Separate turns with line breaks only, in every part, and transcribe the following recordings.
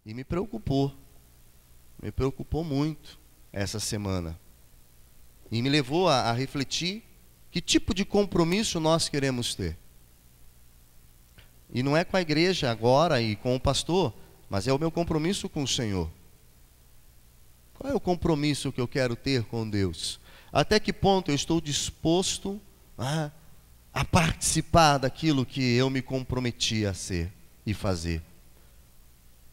E me preocupou muito essa semana. E me levou a refletir que tipo de compromisso nós queremos ter. E não é com a igreja agora e com o pastor, mas é o meu compromisso com o Senhor. Qual é o compromisso que eu quero ter com Deus? Até que ponto eu estou disposto a participar daquilo que eu me comprometi a ser e fazer?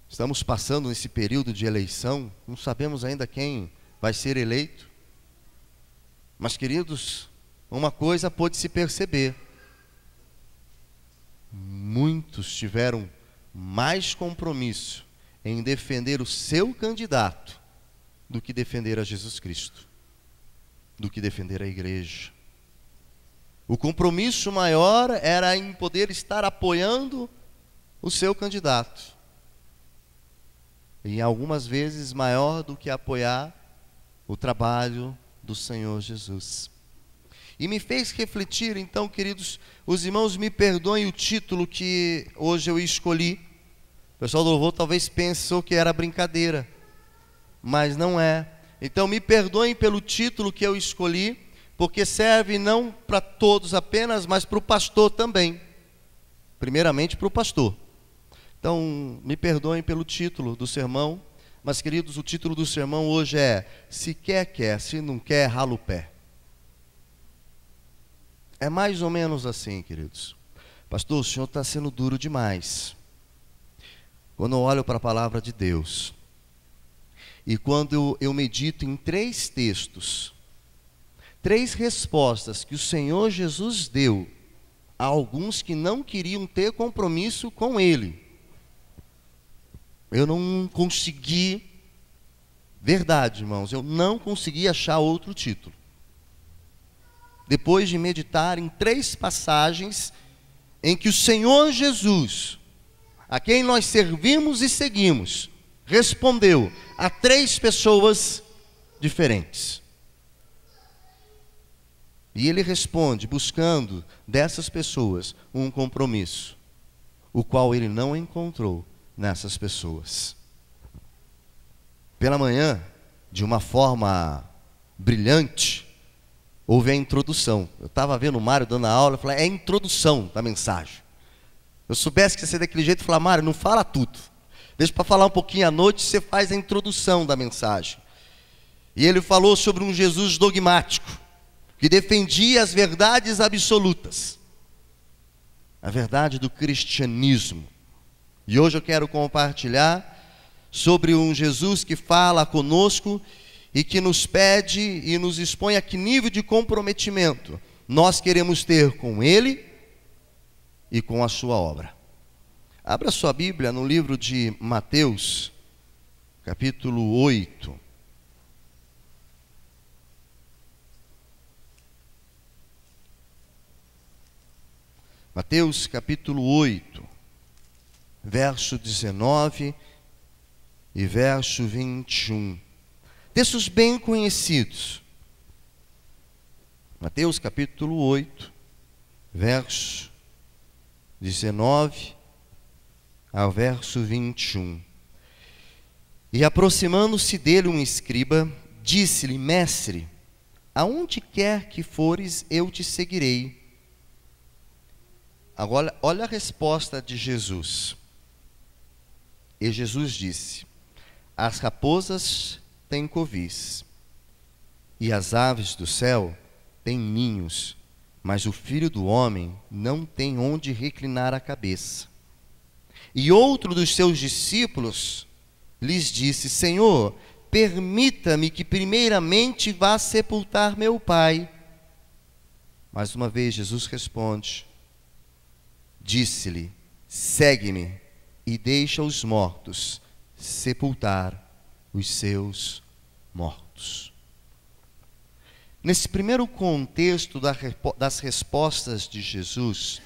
Estamos passando nesse período de eleição, não sabemos ainda quem vai ser eleito. Mas, queridos, uma coisa pôde se perceber. Muitos tiveram mais compromisso em defender o seu candidato do que defender a Jesus Cristo, do que defender a igreja. O compromisso maior era em poder estar apoiando o seu candidato. E algumas vezes maior do que apoiar o trabalho do Senhor Jesus. E me fez refletir, então, queridos, os irmãos me perdoem o título que hoje eu escolhi. O pessoal do louvor talvez pensou que era brincadeira, mas não é. Então me perdoem pelo título que eu escolhi, porque serve não para todos apenas, mas para o pastor também. Primeiramente para o pastor. Então me perdoem pelo título do sermão, mas, queridos, o título do sermão hoje é: se quer, quer, se não quer, rala o pé. É mais ou menos assim, queridos. Pastor, o senhor está sendo duro demais. Quando eu olho para a palavra de Deus, e quando eu medito em 3 textos, 3 respostas que o Senhor Jesus deu a alguns que não queriam ter compromisso com Ele, eu não consegui, verdade, irmãos, eu não consegui achar outro título. Depois de meditar em 3 passagens em que o Senhor Jesus, a quem nós servimos e seguimos, respondeu a 3 pessoas diferentes. E ele responde buscando dessas pessoas um compromisso, o qual ele não encontrou nessas pessoas. Pela manhã, de uma forma brilhante, houve a introdução. Eu estava vendo o Mário dando a aula, eu falei, é a introdução da mensagem. Eu soubesse que ia ser daquele jeito, eu falei, Mário, não fala tudo. Deixa para falar um pouquinho à noite, você faz a introdução da mensagem. E ele falou sobre um Jesus dogmático, que defendia as verdades absolutas, a verdade do cristianismo. E hoje eu quero compartilhar sobre um Jesus que fala conosco e que nos pede e nos expõe a que nível de comprometimento nós queremos ter com Ele e com a sua obra. Abra sua Bíblia no livro de Mateus, capítulo 8. Mateus, capítulo 8, verso 19 e verso 21. Textos bem conhecidos. Mateus, capítulo 8, verso 19 ao verso 21. E aproximando-se dele um escriba, disse-lhe, mestre, aonde quer que fores, eu te seguirei. Agora, olha a resposta de Jesus. E Jesus disse, as raposas têm covis, e as aves do céu têm ninhos, mas o Filho do Homem não tem onde reclinar a cabeça. E outro dos seus discípulos lhes disse, Senhor, permita-me que primeiramente vá sepultar meu pai. Mais uma vez Jesus responde, disse-lhe, segue-me e deixa os mortos sepultar os seus mortos. Nesse primeiro contexto das respostas de Jesus,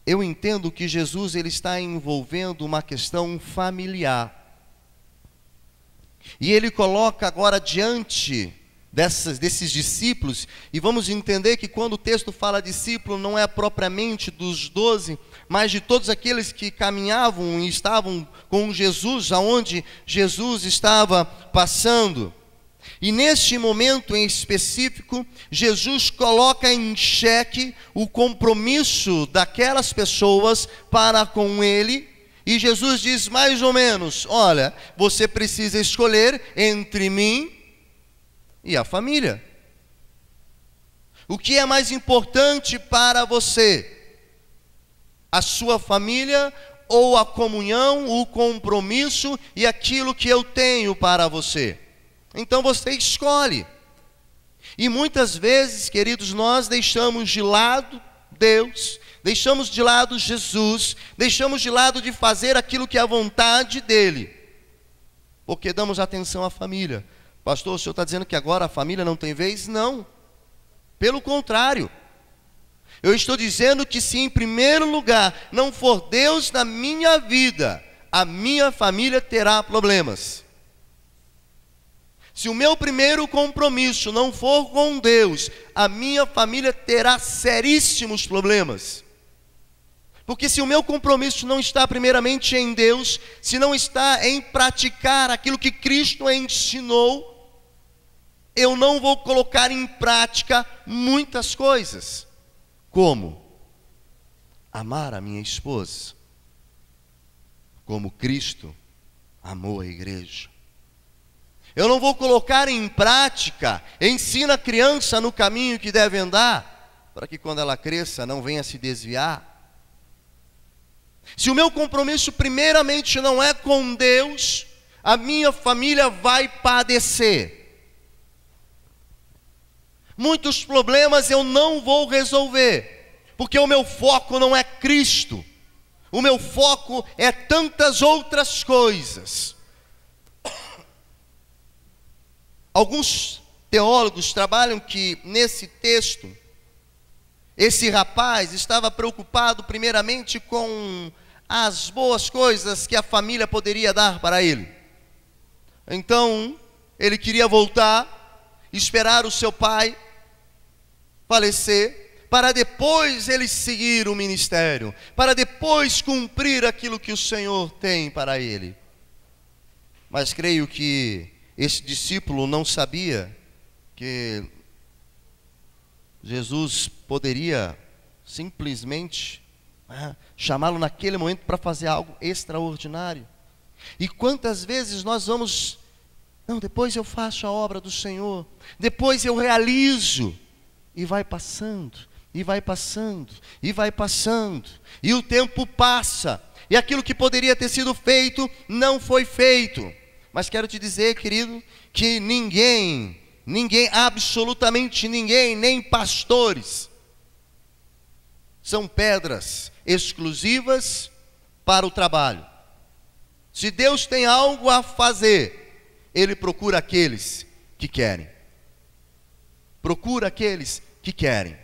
eu entendo que Jesus ele está envolvendo uma questão familiar. E ele coloca agora diante desses discípulos, e vamos entender que quando o texto fala discípulo, não é propriamente dos 12, mas de todos aqueles que caminhavam e estavam com Jesus, aonde Jesus estava passando. E neste momento em específico, Jesus coloca em xeque o compromisso daquelas pessoas para com ele, e Jesus diz mais ou menos: olha, você precisa escolher entre mim e a família. O que é mais importante para você? A sua família ou a comunhão, o compromisso e aquilo que eu tenho para você? Então você escolhe. E muitas vezes, queridos, nós deixamos de lado Deus, deixamos de lado Jesus, deixamos de lado de fazer aquilo que é a vontade dEle, porque damos atenção à família. Pastor, o senhor está dizendo que agora a família não tem vez? Não, pelo contrário. Eu estou dizendo que se em primeiro lugar não for Deus na minha vida, a minha família terá problemas. Se o meu primeiro compromisso não for com Deus, a minha família terá seríssimos problemas. Porque se o meu compromisso não está primeiramente em Deus, se não está em praticar aquilo que Cristo ensinou, eu não vou colocar em prática muitas coisas. Como? Amar a minha esposa, como Cristo amou a igreja. Eu não vou colocar em prática, ensina a criança no caminho que deve andar, para que quando ela cresça não venha se desviar. Se o meu compromisso primeiramente não é com Deus, a minha família vai padecer. Muitos problemas eu não vou resolver, porque o meu foco não é Cristo. O meu foco é tantas outras coisas. Alguns teólogos trabalham que nesse texto, esse rapaz estava preocupado primeiramente com as boas coisas que a família poderia dar para ele. Então, ele queria voltar, esperar o seu pai falecer, para depois ele seguir o ministério, para depois cumprir aquilo que o Senhor tem para ele. Mas creio que esse discípulo não sabia que Jesus poderia simplesmente chamá-lo naquele momento para fazer algo extraordinário. E quantas vezes nós vamos, não, depois eu faço a obra do Senhor, depois eu realizo, e vai passando, e vai passando, e vai passando, e o tempo passa, e aquilo que poderia ter sido feito, não foi feito. Mas quero te dizer, querido, que ninguém, absolutamente ninguém, nem pastores, são pedras exclusivas para o trabalho. Se Deus tem algo a fazer, Ele procura aqueles que querem. Procura aqueles que querem.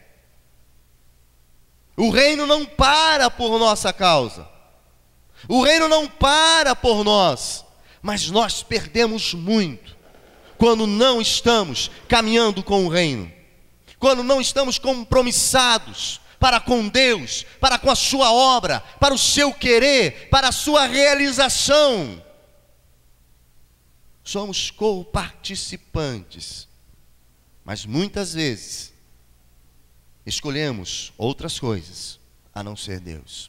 O reino não para por nossa causa. O reino não para por nós. Mas nós perdemos muito quando não estamos caminhando com o reino, quando não estamos compromissados para com Deus, para com a sua obra, para o seu querer, para a sua realização. Somos co-participantes, mas muitas vezes escolhemos outras coisas a não ser Deus.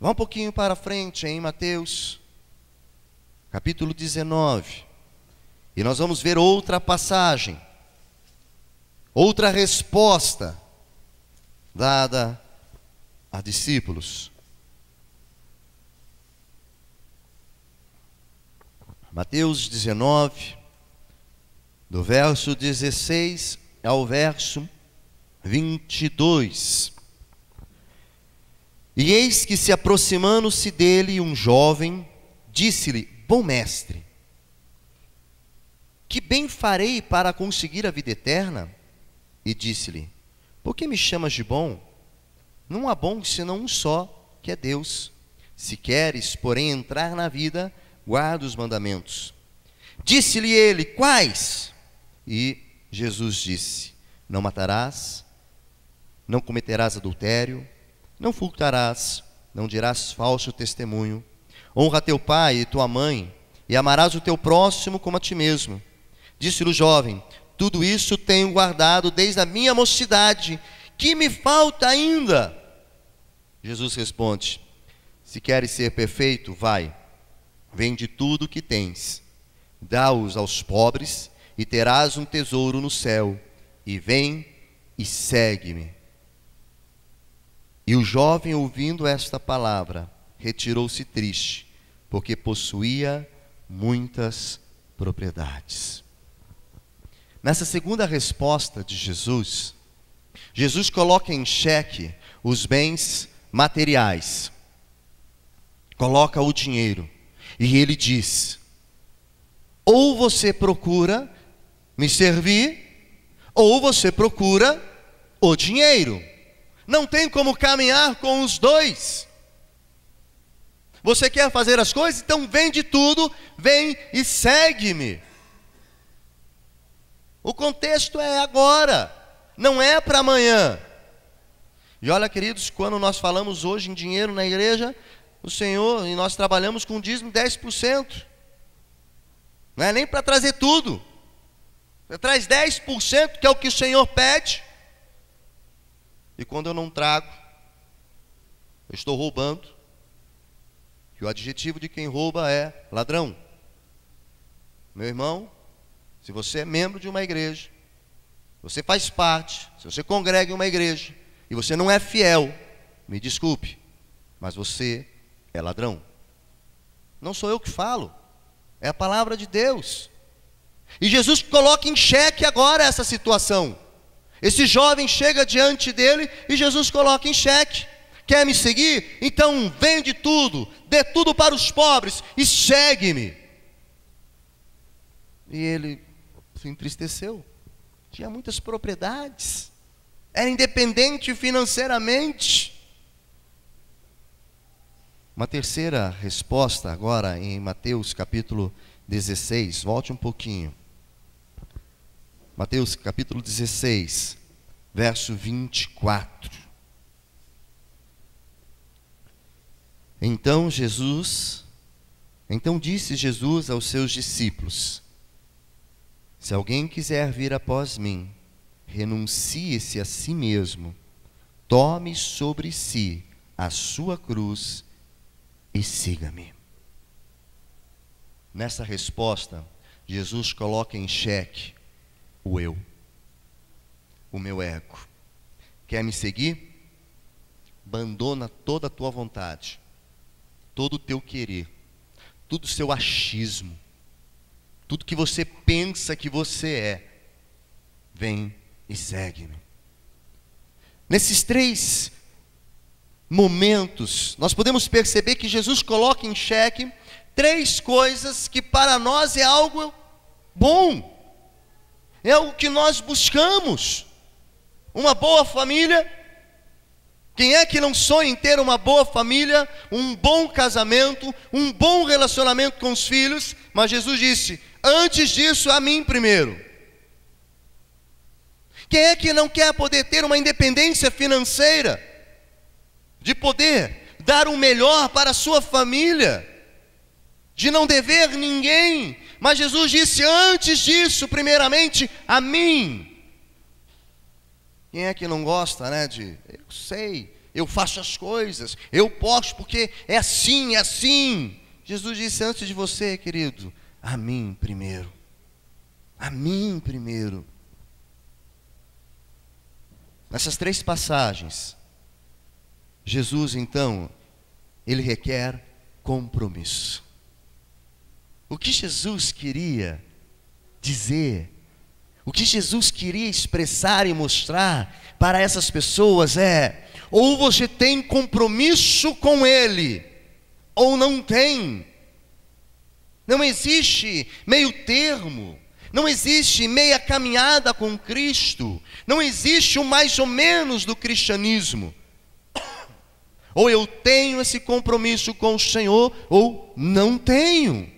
Vá um pouquinho para frente em Mateus capítulo 19, e nós vamos ver outra passagem, outra resposta dada a discípulos. Mateus 19, do verso 16 ao verso 22. E eis que, se aproximando-se dele um jovem, disse-lhe: Bom mestre, que bem farei para conseguir a vida eterna? E disse-lhe: Por que me chamas de bom? Não há bom senão um só, que é Deus. Se queres, porém, entrar na vida, guarda os mandamentos. Disse-lhe ele: quais? E Jesus disse: não matarás, não cometerás adultério, não furtarás, não dirás falso testemunho, honra teu pai e tua mãe, e amarás o teu próximo como a ti mesmo. Disse-lhe o jovem: tudo isso tenho guardado desde a minha mocidade, que me falta ainda? Jesus responde: se queres ser perfeito, vai, vende tudo o que tens, dá-os aos pobres, e terás um tesouro no céu, e vem e segue-me. E o jovem, ouvindo esta palavra, retirou-se triste, porque possuía muitas propriedades. Nessa segunda resposta de Jesus, Jesus coloca em xeque os bens materiais, coloca o dinheiro, e ele diz: ou você procura me servir, ou você procura o dinheiro. Não tem como caminhar com os dois. Você quer fazer as coisas? Então vende tudo, vem e segue-me. O contexto é agora, não é para amanhã. E olha, queridos, quando nós falamos hoje em dinheiro na igreja, o Senhor, e nós trabalhamos com dízimo 10%. Não é nem para trazer tudo. Você traz 10%, que é o que o Senhor pede. E quando eu não trago, eu estou roubando. E o adjetivo de quem rouba é ladrão. Meu irmão, se você é membro de uma igreja, você faz parte, se você congrega em uma igreja, e você não é fiel, me desculpe, mas você é ladrão. Não sou eu que falo, é a palavra de Deus. E Jesus coloca em xeque agora essa situação. Esse jovem chega diante dele e Jesus coloca em xeque: quer me seguir? Então vende tudo, dê tudo para os pobres e segue-me. E ele se entristeceu. Tinha muitas propriedades, era independente financeiramente. Uma terceira resposta agora em Mateus capítulo 16, volte um pouquinho. Mateus capítulo 16, verso 24. Então disse Jesus aos seus discípulos: se alguém quiser vir após mim, renuncie-se a si mesmo, tome sobre si a sua cruz e siga-me. Nessa resposta, Jesus coloca em xeque o eu, o meu ego. Quer me seguir? Abandona toda a tua vontade, todo o teu querer, todo o seu achismo, tudo que você pensa que você é. Vem e segue-me. Nesses três momentos, nós podemos perceber que Jesus coloca em xeque três coisas que para nós é algo bom, é algo que nós buscamos. Uma boa família. Quem é que não sonha em ter uma boa família, um bom casamento, um bom relacionamento com os filhos? Mas Jesus disse: antes disso, a mim primeiro. Quem é que não quer poder ter uma independência financeira, de poder dar o melhor para a sua família, de não dever ninguém? Mas Jesus disse: antes disso, primeiramente, a mim. Quem é que não gosta, né, eu sei, eu faço as coisas, eu posso porque é assim, é assim. Jesus disse: antes de você, querido, a mim primeiro. A mim primeiro. Nessas três passagens, Jesus então, ele requer compromisso. O que Jesus queria dizer, o que Jesus queria expressar e mostrar para essas pessoas é: ou você tem compromisso com Ele, ou não tem. Não existe meio termo, não existe meia caminhada com Cristo, não existe o mais ou menos do cristianismo. Ou eu tenho esse compromisso com o Senhor, ou não tenho.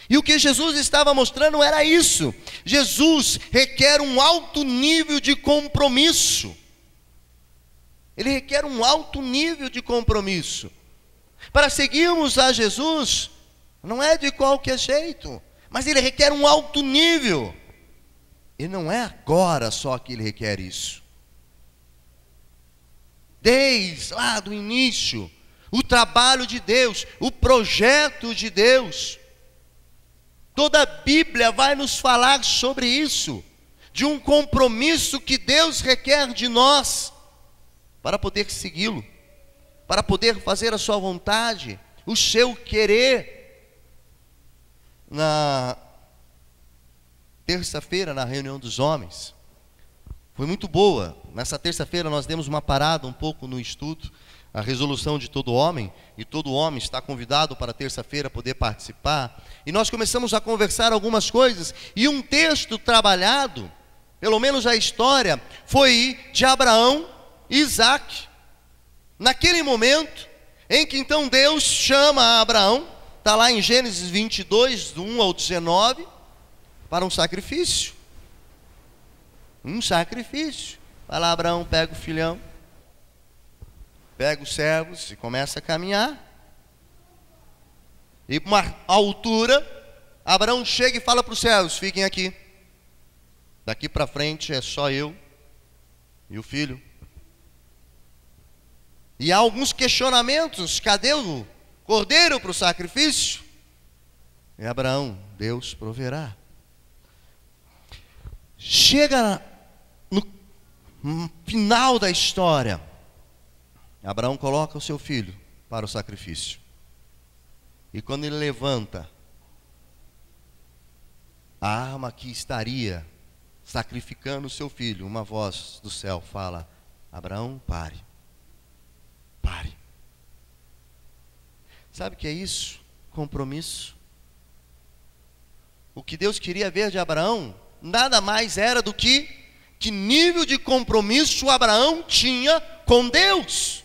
E o que Jesus estava mostrando era isso. Jesus requer um alto nível de compromisso. Ele requer um alto nível de compromisso. Para seguirmos a Jesus, não é de qualquer jeito, mas ele requer um alto nível. E não é agora só que ele requer isso. Desde lá do início, o trabalho de Deus, o projeto de Deus, toda a Bíblia vai nos falar sobre isso, de um compromisso que Deus requer de nós, para poder segui-lo, para poder fazer a sua vontade, o seu querer. Na terça-feira, na reunião dos homens, foi muito boa. Nessa terça-feira nós demos uma parada um pouco no estudo, a resolução de todo homem, e todo homem está convidado para terça-feira poder participar, e nós começamos a conversar algumas coisas, e um texto trabalhado, pelo menos a história, foi de Abraão e Isaac, naquele momento, em que então Deus chama Abraão, está lá em Gênesis 22, do 1 ao 19, para um sacrifício, vai lá Abraão, pega o filhão, pega os servos e começa a caminhar. E para uma altura, Abraão chega e fala para os servos: fiquem aqui. Daqui para frente é só eu e o filho. E há alguns questionamentos: cadê o cordeiro para o sacrifício? E Abraão: Deus proverá. Chega no final da história, Abraão coloca o seu filho para o sacrifício. E quando ele levanta a arma que estaria sacrificando o seu filho, uma voz do céu fala: Abraão, pare. Sabe o que é isso? Compromisso. O que Deus queria ver de Abraão nada mais era do que nível de compromisso Abraão tinha com Deus.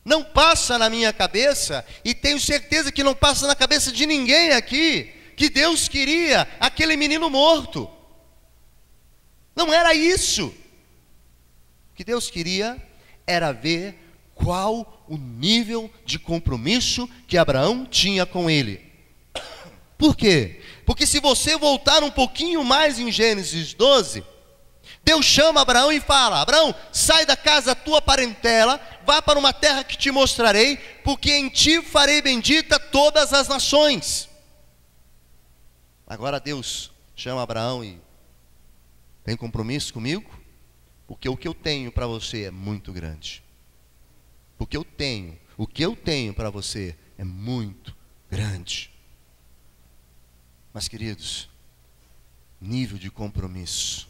Não passa na minha cabeça, e tenho certeza que não passa na cabeça de ninguém aqui, que Deus queria aquele menino morto. Não era isso. O que Deus queria era ver qual o nível de compromisso que Abraão tinha com ele. Por quê? Porque se você voltar um pouquinho mais em Gênesis 12, Deus chama Abraão e fala: Abraão, sai da casa da tua parentela, vá para uma terra que te mostrarei, porque em ti farei bendita todas as nações. Agora Deus chama Abraão e: tem compromisso comigo? Porque o que eu tenho para você é muito grande. O que eu tenho para você é muito grande. Mas, queridos, nível de compromisso.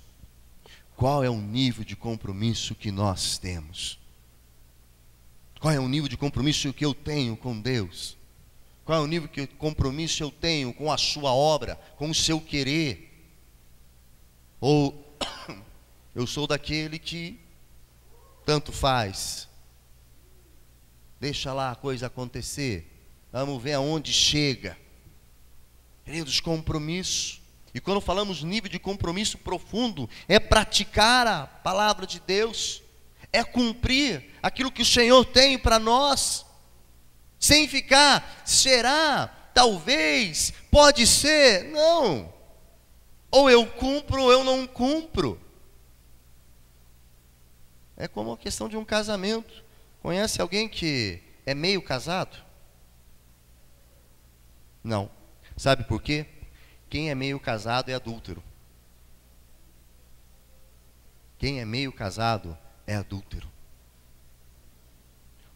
Qual é o nível de compromisso que nós temos? Qual é o nível de compromisso que eu tenho com Deus? Qual é o nível de compromisso eu tenho com a sua obra, com o seu querer? Ou eu sou daquele que tanto faz, deixa lá a coisa acontecer, vamos ver aonde chega. Queridos, compromisso. E quando falamos nível de compromisso profundo, é praticar a palavra de Deus, é cumprir aquilo que o Senhor tem para nós, sem ficar, será, talvez, pode ser, não. Ou eu cumpro ou eu não cumpro. É como a questão de um casamento. Conhece alguém que é meio casado? Não. Sabe por quê? Quem é meio casado é adúltero. Quem é meio casado é adúltero.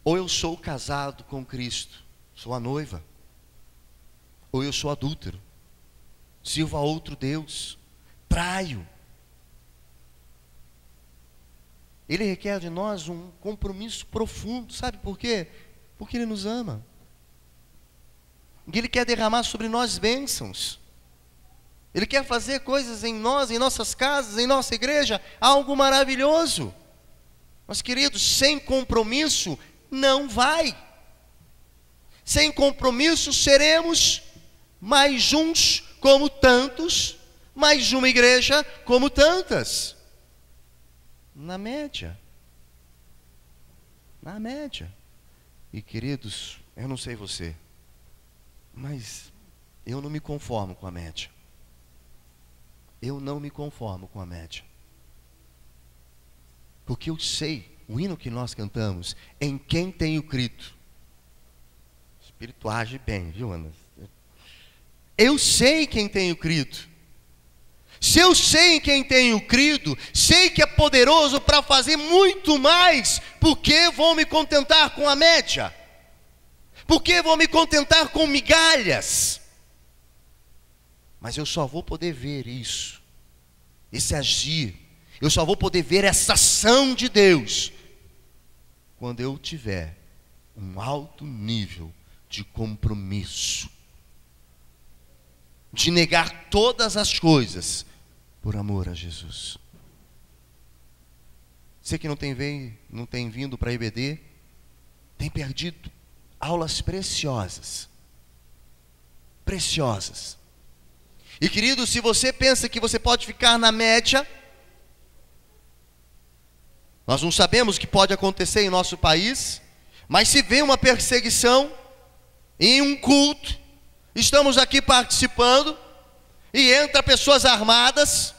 Ou eu sou casado com Cristo, sou a noiva, ou eu sou adúltero, sirvo a outro Deus, traio. Ele requer de nós um compromisso profundo. Sabe por quê? Porque Ele nos ama. Ele quer derramar sobre nós bênçãos. Ele quer fazer coisas em nós, em nossas casas, em nossa igreja, algo maravilhoso. Mas, queridos, sem compromisso, não vai. Sem compromisso seremos mais uns como tantos, mais uma igreja como tantas. Na média. Na média. E queridos, eu não sei você, mas eu não me conformo com a média. Eu não me conformo com a média. Porque eu sei, o hino que nós cantamos, em quem tenho crido. O Espírito age bem, viu, Ana? Eu sei quem tenho crido. Se eu sei em quem tenho crido, sei que é poderoso para fazer muito mais. Por que vou me contentar com a média? Por que vou me contentar com migalhas? Mas eu só vou poder ver isso, esse agir, eu só vou poder ver essa ação de Deus quando eu tiver um alto nível de compromisso, de negar todas as coisas por amor a Jesus. Você que não tem vindo para a IBD, tem perdido aulas preciosas. Preciosas. E querido, se você pensa que você pode ficar na média, nós não sabemos o que pode acontecer em nosso país, mas se vê uma perseguição em um culto, estamos aqui participando, e entra pessoas armadas,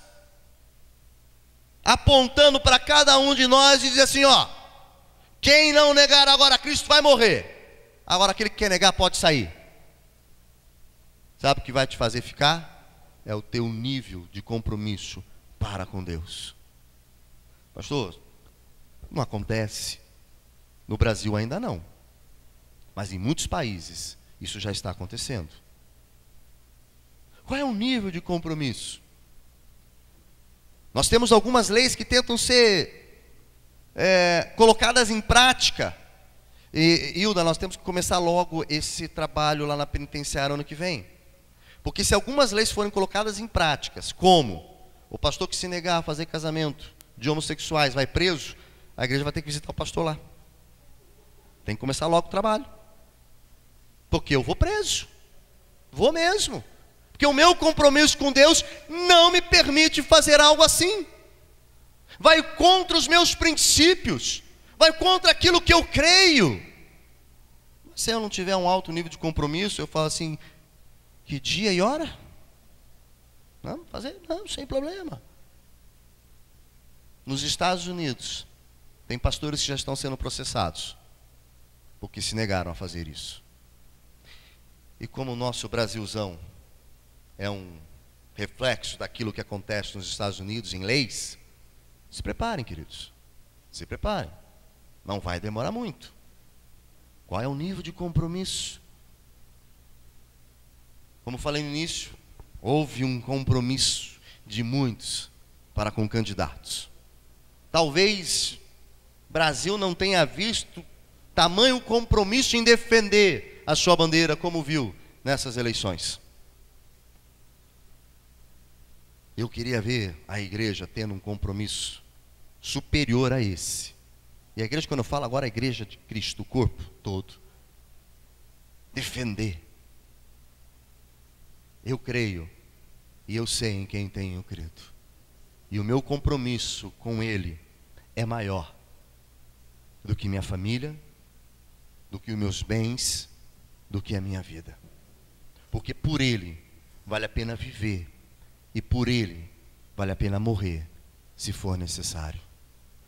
apontando para cada um de nós e diz assim, ó, quem não negar agora a Cristo vai morrer. Agora aquele que quer negar pode sair. Sabe o que vai te fazer ficar? É o teu nível de compromisso para com Deus. Pastor, não acontece. No Brasil ainda não. Mas em muitos países isso já está acontecendo. Qual é o nível de compromisso? Nós temos algumas leis que tentam ser colocadas em prática. E Hilda, nós temos que começar logo esse trabalho lá na penitenciária ano que vem. Porque se algumas leis forem colocadas em práticas, como o pastor que se negar a fazer casamento de homossexuais vai preso, a igreja vai ter que visitar o pastor lá. Tem que começar logo o trabalho. Porque eu vou preso. Vou mesmo. Porque o meu compromisso com Deus não me permite fazer algo assim. Vai contra os meus princípios. Vai contra aquilo que eu creio. Se eu não tiver um alto nível de compromisso, eu falo assim, que dia e hora? Não, fazer, não, sem problema. Nos Estados Unidos, tem pastores que já estão sendo processados, porque se negaram a fazer isso. E como o nosso Brasilzão é um reflexo daquilo que acontece nos Estados Unidos em leis, se preparem, queridos. Se preparem. Não vai demorar muito. Qual é o nível de compromisso? Como falei no início, houve um compromisso de muitos para com candidatos. Talvez Brasil não tenha visto tamanho compromisso em defender a sua bandeira como viu nessas eleições. Eu queria ver a igreja tendo um compromisso superior a esse. E a igreja, quando eu falo agora, a igreja de Cristo, o corpo todo. Defender. Eu creio e eu sei em quem tenho crido. E o meu compromisso com Ele é maior do que minha família, do que os meus bens, do que a minha vida. Porque por Ele vale a pena viver e por Ele vale a pena morrer, se for necessário.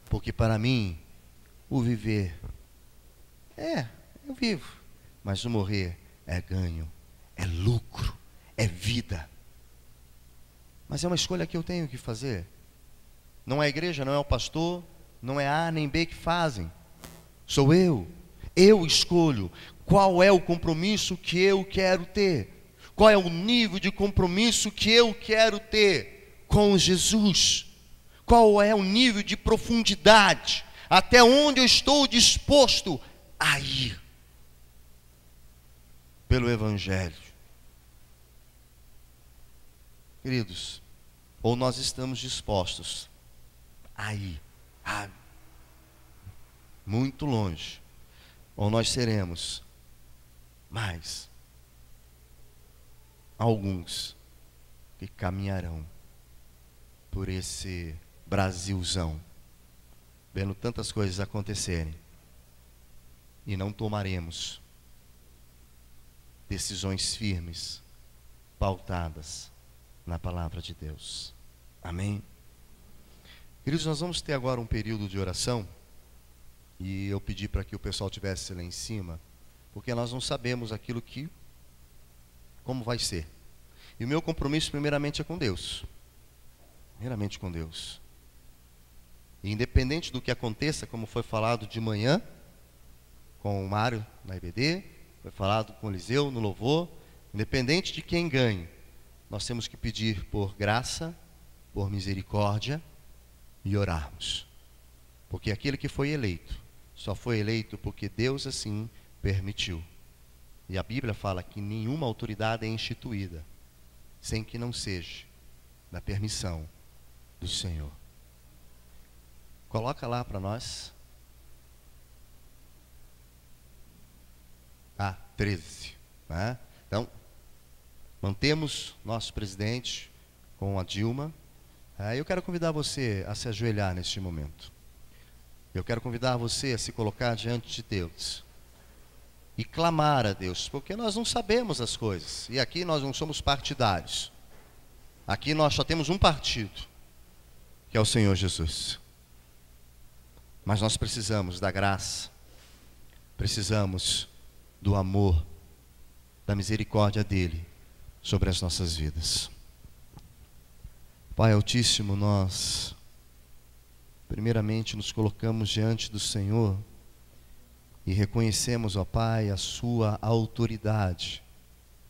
Porque para mim, o viver eu vivo, mas o morrer é ganho, é lucro, é vida. Mas é uma escolha que eu tenho que fazer. Não é a igreja, não é o pastor, não é A nem B que fazem. Sou eu. Eu escolho qual é o compromisso que eu quero ter. Qual é o nível de compromisso que eu quero ter com Jesus. Qual é o nível de profundidade, até onde eu estou disposto a ir pelo Evangelho. Queridos, ou nós estamos dispostos a ir muito longe, ou nós seremos Mas alguns que caminharão por esse Brasilzão, vendo tantas coisas acontecerem, e não tomaremos decisões firmes, pautadas na palavra de Deus. Amém? Queridos, nós vamos ter agora um período de oração, e eu pedi para que o pessoal estivesse lá em cima, porque nós não sabemos aquilo como vai ser. E o meu compromisso primeiramente é com Deus. Primeiramente com Deus. E independente do que aconteça, como foi falado de manhã, com o Mário na IBD, foi falado com o Eliseu no louvor, independente de quem ganhe, nós temos que pedir por graça, por misericórdia e orarmos. Porque aquele que foi eleito, só foi eleito porque Deus assim permitiu. E a Bíblia fala que nenhuma autoridade é instituída sem que não seja da permissão do Senhor. Coloca lá para nós. 13. Né? Então, mantemos nosso presidente com a Dilma. Eu quero convidar você a se ajoelhar neste momento. Eu quero convidar você a se colocar diante de Deus e clamar a Deus, porque nós não sabemos as coisas. E aqui nós não somos partidários. Aqui nós só temos um partido, que é o Senhor Jesus. Mas nós precisamos da graça, precisamos do amor, da misericórdia dele sobre as nossas vidas. Pai Altíssimo, nós primeiramente nos colocamos diante do Senhor e reconhecemos, ó Pai, a sua autoridade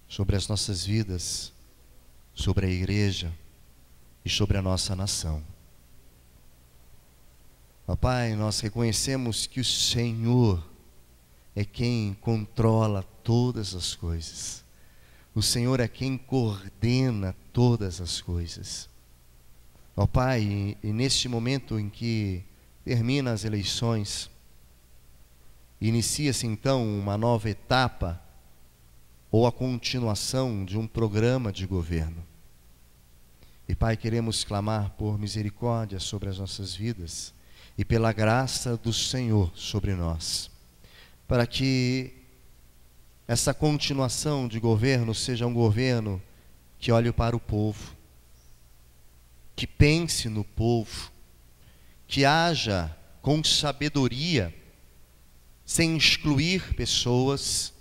sobre as nossas vidas, sobre a igreja e sobre a nossa nação. Ó Pai, nós reconhecemos que o Senhor é quem controla todas as coisas. O Senhor é quem coordena todas as coisas. Ó Pai, e neste momento em que termina as eleições, inicia-se então uma nova etapa, ou a continuação de um programa de governo. E Pai, queremos clamar por misericórdia sobre as nossas vidas, e pela graça do Senhor sobre nós, para que essa continuação de governo seja um governo que olhe para o povo, que pense no povo, que haja com sabedoria, sem excluir pessoas,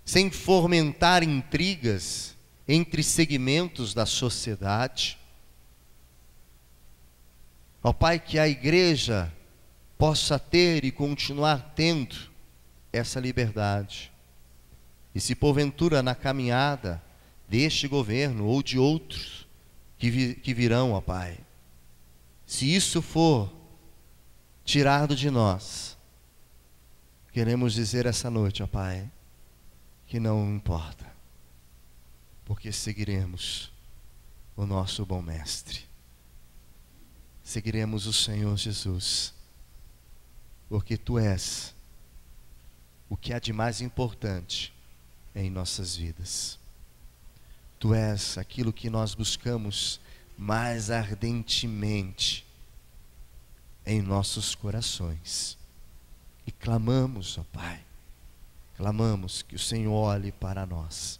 sem fomentar intrigas entre segmentos da sociedade. Ó Pai, que a igreja possa ter e continuar tendo essa liberdade. E se porventura na caminhada deste governo ou de outros que virão, ó Pai, se isso for tirado de nós, queremos dizer essa noite, ó Pai, que não importa, porque seguiremos o nosso bom mestre, seguiremos o Senhor Jesus, porque Tu és o que há de mais importante em nossas vidas. Tu és aquilo que nós buscamos mais ardentemente em nossos corações. E clamamos, ó Pai, clamamos que o Senhor olhe para nós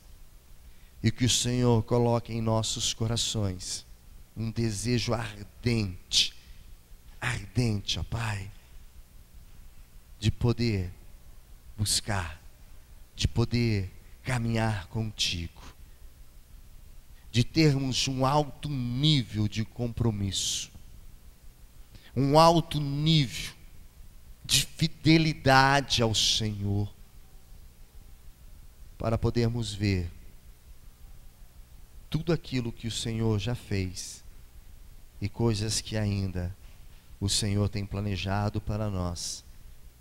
e que o Senhor coloque em nossos corações um desejo ardente, ardente, ó Pai, de poder buscar, de poder caminhar contigo, de termos um alto nível de compromisso, um alto nível de fidelidade ao Senhor, para podermos ver tudo aquilo que o Senhor já fez e coisas que ainda o Senhor tem planejado para nós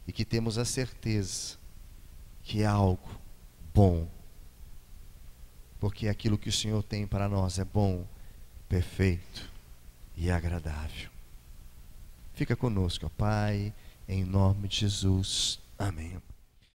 e que temos a certeza que é algo bom, porque aquilo que o Senhor tem para nós é bom, perfeito e agradável. Fica conosco, ó Pai, em nome de Jesus. Amém.